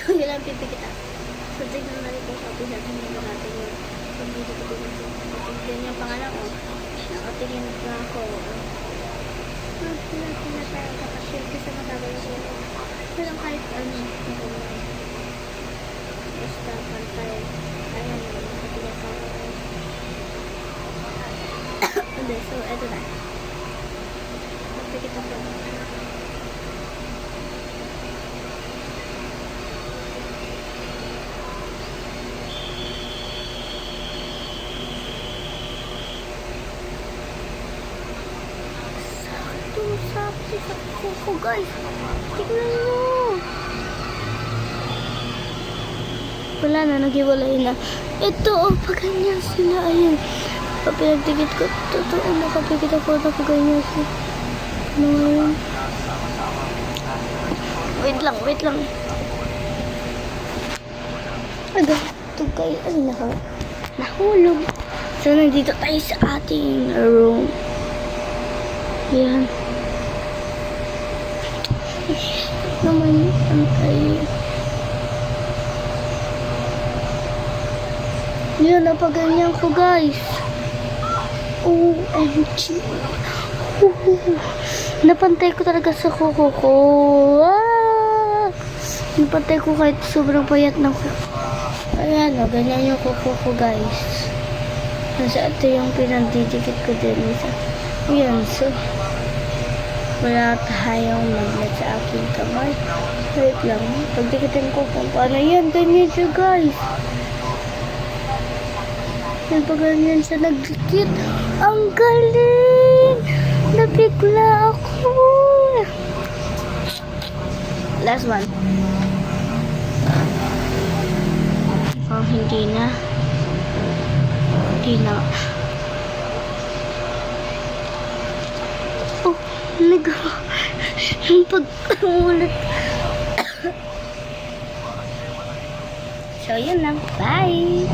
Yun lang pipikita. So, tignan natin kung copy natin yung natin yung pag-video ko din. Tignan yung pangalan ko. Nakatingin na ako. Hindi na tayo kapasyon kasi matagal ako. Pero kahit ano, basta pantay. Ayan, nakatingin sa ako. Hindi, so, eto na. Pagpikita ko. Sakto sa kuko, guys. Tignan nyo. Wala na, naghiwalay na. Ito, pag ganyan sila. Ayun. Pinagtigit ko. Totoo, nakapigit ako na pag ganyan sila. Ano ngayon? Wait lang. Aga, ito guys. Ay, nahulog. So, nandito tayo sa ating room. Yan. Naman ang tayo. Yan, napaganyan ko guys. OMG. Napantay ko talaga sa kuko ko. Napantay ko kahit sobrang payat ng kuko. Ayan o, ganyan yung kuko ko guys. Nasa ito yung pinagdidikit ko din. Ayan, so wala tayong magnet sa aking kamay. Wait lang. Pagdikitin ko kung paano yan. Ganyan siya guys. Yan pa ganyan siya nagdikit. Ang galing! Nabigla ako. Last one. Oh, hindi na. Yung pag-ulit. So, yun lang. Bye!